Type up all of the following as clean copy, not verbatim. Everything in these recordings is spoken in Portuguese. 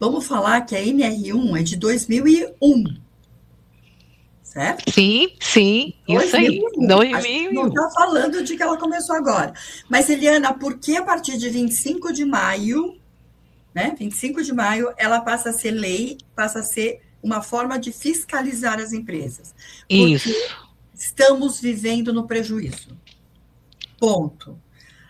Vamos falar que a NR1 é de 2001, certo? Sim, sim, isso aí. 2001. A gente não 2001. está falando de que ela começou agora. Mas, Eliana, por que a partir de 25 de maio, né? 25 de maio, ela passa a ser lei, passa a ser uma forma de fiscalizar as empresas? Porque Isso. estamos vivendo no prejuízo. Ponto.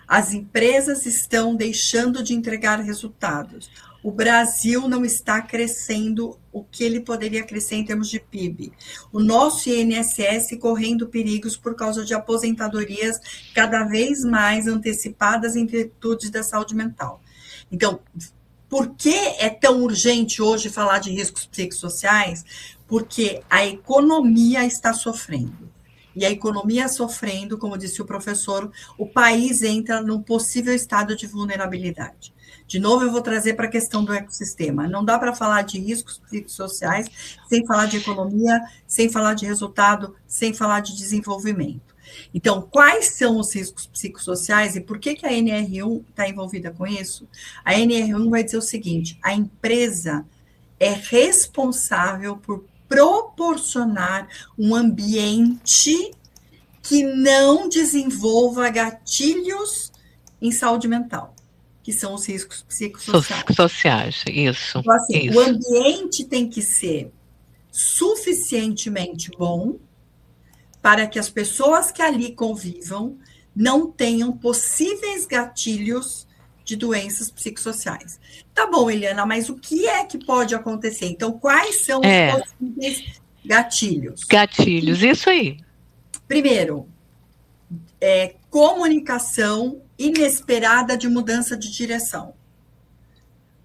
As empresas estão deixando de entregar resultados. O Brasil não está crescendo o que ele poderia crescer em termos de PIB. O nosso INSS correndo perigos por causa de aposentadorias cada vez mais antecipadas em virtude da saúde mental. Então, por que é tão urgente hoje falar de riscos psicossociais? Porque a economia está sofrendo. E a economia sofrendo, como disse o professor, o país entra num possível estado de vulnerabilidade. De novo, eu vou trazer para a questão do ecossistema. Não dá para falar de riscos psicossociais sem falar de economia, sem falar de resultado, sem falar de desenvolvimento. Então, quais são os riscos psicossociais e por que a NR1 está envolvida com isso? A NR1 vai dizer o seguinte: a empresa é responsável por proporcionar um ambiente que não desenvolva gatilhos em saúde mental, que são os riscos psicossociais. Sociais, isso, Então, assim, o isso. ambiente tem que ser suficientemente bom para que as pessoas que ali convivam não tenham possíveis gatilhos de doenças psicossociais. Tá bom, Eliana, mas o que é que pode acontecer? Então, quais são os possíveis gatilhos? Gatilhos, isso aí. Primeiro, comunicação inesperada de mudança de direção.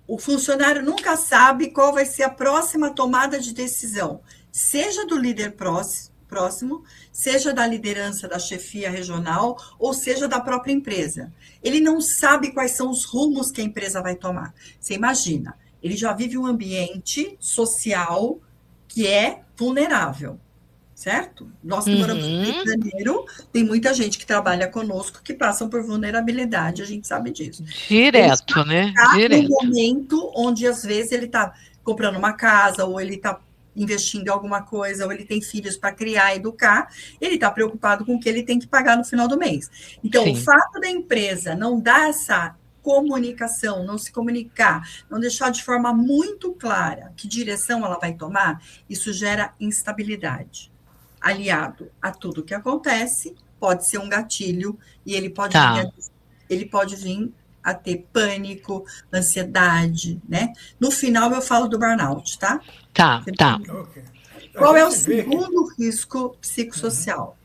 O funcionário nunca sabe qual vai ser a próxima tomada de decisão, seja do líder próximo, seja da liderança da chefia regional, ou seja da própria empresa. Ele não sabe quais são os rumos que a empresa vai tomar. Você imagina, ele já vive um ambiente social que é vulnerável, certo? Nós que moramos no Rio de Janeiro, tem muita gente que trabalha conosco que passam por vulnerabilidade, a gente sabe disso. Direto, né? No Direto. momento onde, às vezes, ele está comprando uma casa, ou ele está investindo em alguma coisa, ou ele tem filhos para criar, educar, ele está preocupado com o que ele tem que pagar no final do mês. Então, Sim. O fato da empresa não dar essa comunicação, não se comunicar, não deixar de forma muito clara que direção ela vai tomar, isso gera instabilidade. Aliado a tudo que acontece, pode ser um gatilho e ele pode vir a ter pânico, ansiedade, né? No final eu falo do burnout, tá? Tá. Okay. Qual é o segundo risco psicossocial?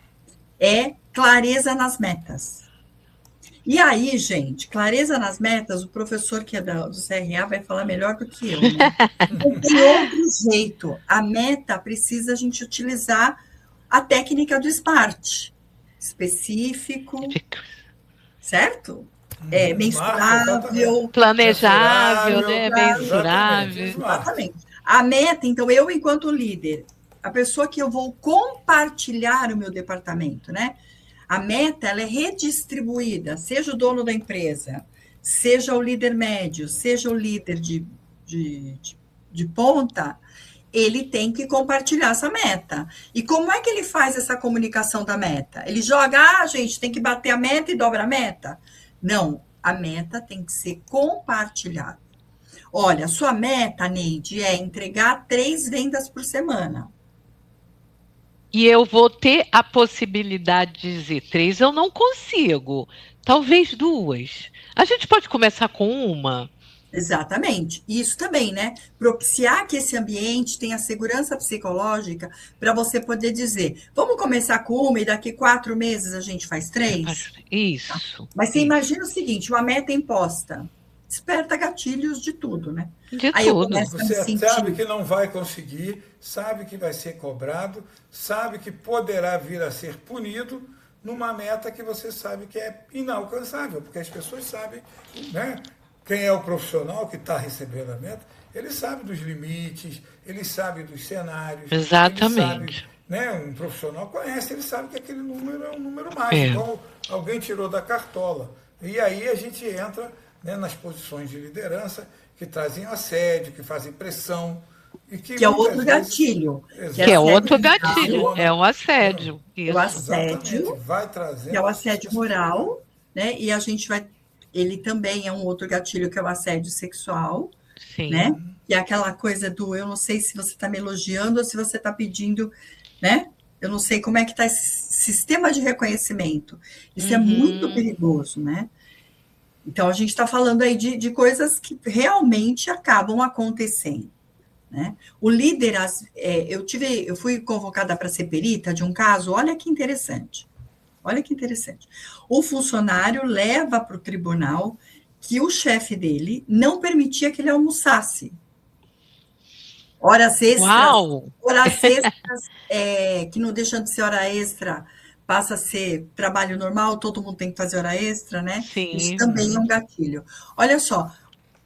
É clareza nas metas. E aí, gente, clareza nas metas, o professor que é do CRA vai falar melhor do que eu, né? Não tem outro jeito. A meta precisa a gente utilizar a técnica do SMART. Específico, certo? Mensurável, planejável, né? Mensurável. Exatamente. A meta, então, eu, enquanto líder, a pessoa que eu vou compartilhar o meu departamento, né? A meta, ela é redistribuída, seja o dono da empresa, seja o líder médio, seja o líder de ponta, ele tem que compartilhar essa meta. E como é que ele faz essa comunicação da meta? Ele joga, gente, tem que bater a meta e dobra a meta? Não, a meta tem que ser compartilhada. Olha, sua meta, Neide, é entregar 3 vendas por semana. E eu vou ter a possibilidade de dizer 3, eu não consigo. Talvez 2. A gente pode começar com uma? Exatamente. Isso também, né? Propiciar que esse ambiente tenha segurança psicológica para você poder dizer, vamos começar com uma e daqui 4 meses a gente faz 3? Isso. Mas você imagina o seguinte, uma meta imposta. Desperta gatilhos de tudo, né? De Aí tudo. Você sabe que não vai conseguir, sabe que vai ser cobrado, sabe que poderá vir a ser punido numa meta que você sabe que é inalcançável, porque as pessoas sabem, né? Quem é o profissional que está recebendo a meta, ele sabe dos limites, ele sabe dos cenários. Exatamente. Ele sabe, né? Um profissional conhece, ele sabe que aquele número é um número mágico. Então, alguém tirou da cartola. E aí a gente entra, né, nas posições de liderança, que trazem assédio, que fazem pressão. E que é outro gatilho. Que é outro moral, gatilho, é o assédio. O assédio, vai trazendo, que é o assédio moral, né? E a gente vai. Ele também é um outro gatilho, que é o assédio sexual, Sim. né? Que é aquela coisa do eu não sei se você está me elogiando ou se você está pedindo, né? Eu não sei como é que está esse sistema de reconhecimento. Isso é muito perigoso, né? Então, a gente está falando aí de coisas que realmente acabam acontecendo, né? O líder, eu fui convocada para ser perita de um caso, olha que interessante. Olha que interessante. O funcionário leva para o tribunal que o chefe dele não permitia que ele almoçasse. Horas extras, que não deixam de ser hora extra, passa a ser trabalho normal, todo mundo tem que fazer hora extra, né? Sim. Isso também é um gatilho. Olha só,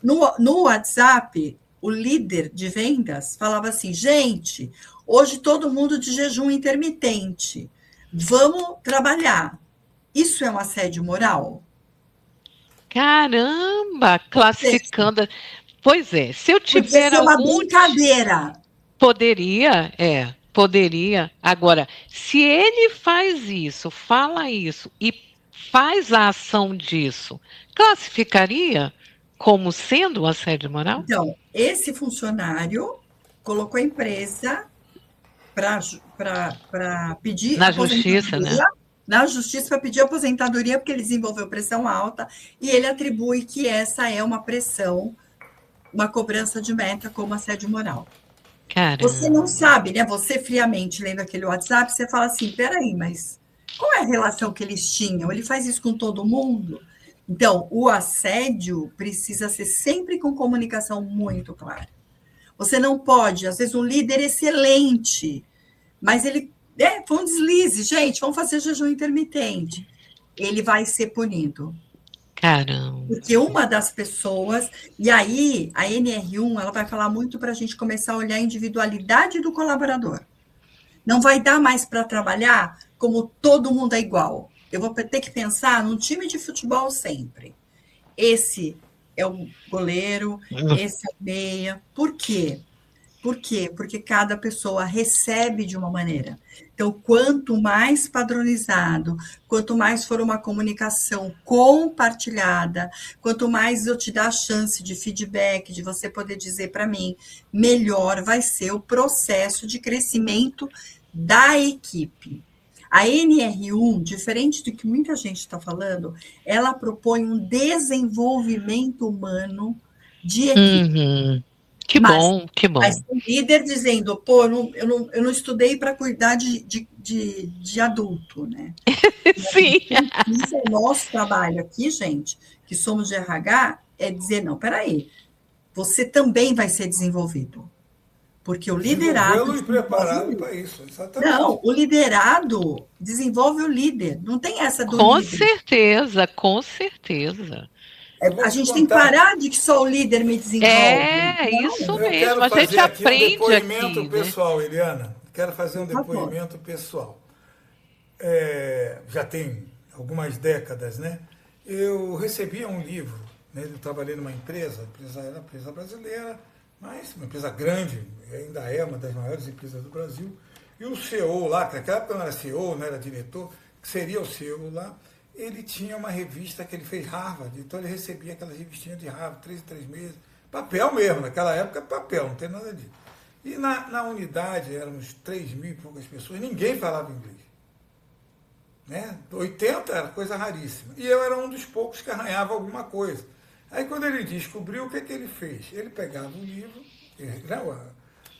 no WhatsApp, o líder de vendas falava assim, gente, hoje todo mundo de jejum intermitente, vamos trabalhar. Isso é um assédio moral? Caramba, classificando. Pois é, se eu tiver podia ser uma brincadeira. Poderia. Agora, se ele faz isso, fala isso e faz a ação disso, classificaria como sendo um assédio moral? Então, esse funcionário colocou a empresa para pedir na justiça, né? Na justiça para pedir aposentadoria, porque ele desenvolveu pressão alta, e ele atribui que essa é uma pressão, uma cobrança de meta como assédio moral. Caramba. Você não sabe, né? Você friamente lendo aquele WhatsApp, você fala assim, peraí, mas qual é a relação que eles tinham? Ele faz isso com todo mundo? Então, o assédio precisa ser sempre com comunicação muito clara. Você não pode, às vezes, um líder excelente, mas ele foi um deslize, gente, vamos fazer jejum intermitente. Ele vai ser punido. Caramba. Porque uma das pessoas, e aí a NR1 ela vai falar muito para a gente começar a olhar a individualidade do colaborador. Não vai dar mais para trabalhar como todo mundo é igual. Eu vou ter que pensar num time de futebol sempre. Esse é o goleiro, esse é o meia. Por quê? Por quê? Porque cada pessoa recebe de uma maneira. Então, quanto mais padronizado, quanto mais for uma comunicação compartilhada, quanto mais eu te dar a chance de feedback, de você poder dizer para mim, melhor vai ser o processo de crescimento da equipe. A NR1, diferente do que muita gente está falando, ela propõe um desenvolvimento humano de equipe. Que bom. Mas o líder dizendo, pô, eu não estudei para cuidar de adulto, né? Sim. Isso é o nosso trabalho aqui, gente, que somos de RH, é dizer, não, peraí, você também vai ser desenvolvido. Porque o liderado... e preparado para isso, exatamente. Não, o liderado desenvolve o líder. Não tem essa do Com líder. Com certeza. A gente tem que parar de que só o líder me desenvolve. Isso mesmo. A gente aprende aqui. Um depoimento aqui, pessoal, né? Eliana. Quero fazer um depoimento pessoal. Já tem algumas décadas, né? Eu recebia um livro, né? Eu trabalhei numa empresa, era uma empresa brasileira, mas uma empresa grande, ainda é uma das maiores empresas do Brasil. E o CEO lá, que naquela época não era CEO, não era diretor, que seria o CEO lá, ele tinha uma revista que ele fez Harvard, então ele recebia aquelas revistinhas de Harvard, 3 em 3 meses, papel mesmo, naquela época papel, não tem nada disso. E na unidade éramos 3.000 e poucas pessoas, ninguém falava inglês. Né? 80 era coisa raríssima. E eu era um dos poucos que arranhava alguma coisa. Aí quando ele descobriu, o que ele fez? Ele pegava um livro,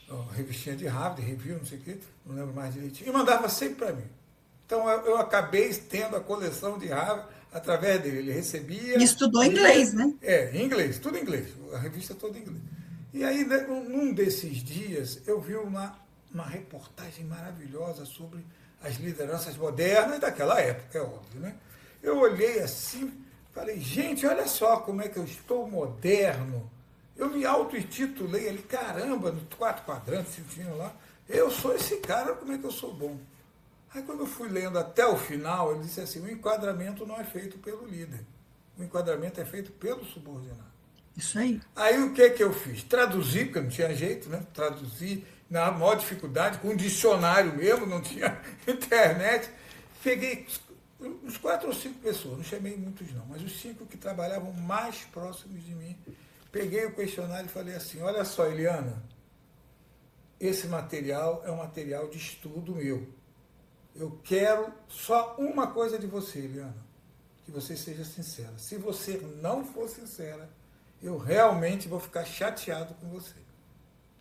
a revistinha de Harvard, review, não sei o quê, não lembro mais direitinho, e mandava sempre para mim. Então, eu acabei tendo a coleção de Harvard através dele. Ele recebia... E estudou inglês, né? Em inglês, tudo em inglês. A revista toda em inglês. E aí, num desses dias, eu vi uma reportagem maravilhosa sobre as lideranças modernas daquela época, é óbvio, né? Eu olhei assim, falei, gente, olha só como é que eu estou moderno. Eu me auto-intitulei ali, caramba, no 4 quadrantes, lá, eu sou esse cara, como é que eu sou bom? Aí quando eu fui lendo até o final, ele disse assim, o enquadramento não é feito pelo líder, o enquadramento é feito pelo subordinado. Isso aí. Aí o que eu fiz? Traduzi, porque não tinha jeito, né? Traduzi na maior dificuldade, com um dicionário mesmo, não tinha internet. Peguei uns 4 ou 5 pessoas, não chamei muitos não, mas os 5 que trabalhavam mais próximos de mim. Peguei o questionário e falei assim, olha só, Eliana, esse material é um material de estudo meu. Eu quero só uma coisa de você, Eliana, que você seja sincera. Se você não for sincera, eu realmente vou ficar chateado com você.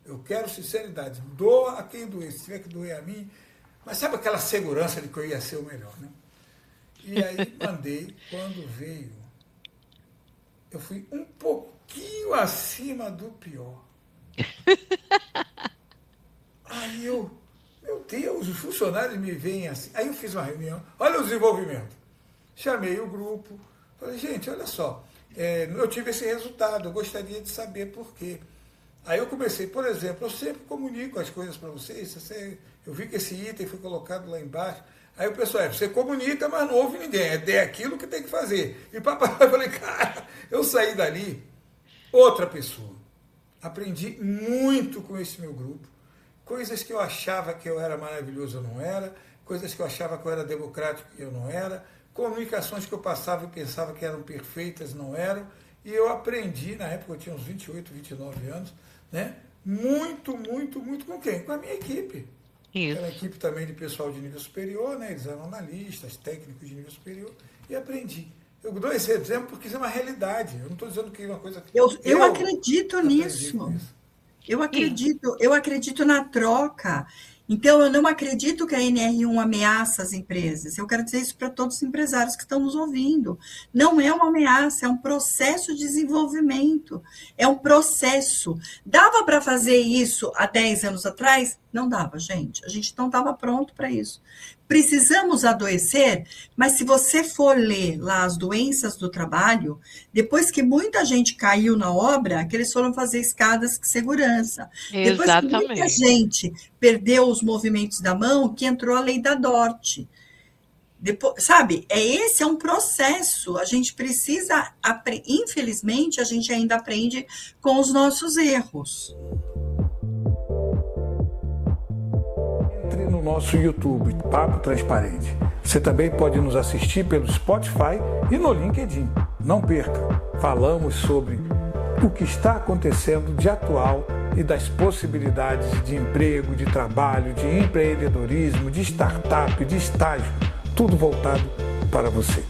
Eu quero sinceridade. Doa a quem doer. Se tiver que doer a mim, mas sabe aquela segurança de que eu ia ser o melhor, né? E aí mandei, quando veio, eu fui um pouquinho acima do pior. Aí meu Deus, os funcionários me veem assim. Aí eu fiz uma reunião, olha o desenvolvimento. Chamei o grupo, falei, gente, olha só, eu tive esse resultado, eu gostaria de saber por quê. Aí eu comecei, por exemplo, eu sempre comunico as coisas para vocês, eu vi que esse item foi colocado lá embaixo. Aí o pessoal, você comunica, mas não ouve ninguém, é aquilo que tem que fazer. E papai, eu falei, cara, eu saí dali, outra pessoa. Aprendi muito com esse meu grupo. Coisas que eu achava que eu era maravilhoso, eu não era. Coisas que eu achava que eu era democrático, eu não era. Comunicações que eu passava e pensava que eram perfeitas, não eram. E eu aprendi, na época eu tinha uns 28, 29 anos, né? Muito, muito, muito com quem? Com a minha equipe. Isso. Era uma equipe também de pessoal de nível superior, né? Eles eram analistas, técnicos de nível superior. E aprendi. Eu dou esse exemplo porque isso é uma realidade. Eu não estou dizendo que é uma coisa que eu acredito nisso. Eu acredito na troca. Então, eu não acredito que a NR1 ameaça as empresas. Eu quero dizer isso para todos os empresários que estão nos ouvindo. Não é uma ameaça, é um processo de desenvolvimento. É um processo. Dava para fazer isso há 10 anos atrás? Não dava, gente. A gente não estava pronto para isso. Precisamos adoecer, mas se você for ler lá as doenças do trabalho, depois que muita gente caiu na obra, que eles foram fazer escadas de segurança. Depois que muita gente perdeu os movimentos da mão, que entrou a lei da Dort. Depois, sabe, esse é um processo. A gente precisa, infelizmente, a gente ainda aprende com os nossos erros. No nosso YouTube, Papo Transparente. Você também pode nos assistir pelo Spotify e no LinkedIn. Não perca, falamos sobre o que está acontecendo de atual e das possibilidades de emprego, de trabalho, de empreendedorismo, de startup, de estágio, tudo voltado para você.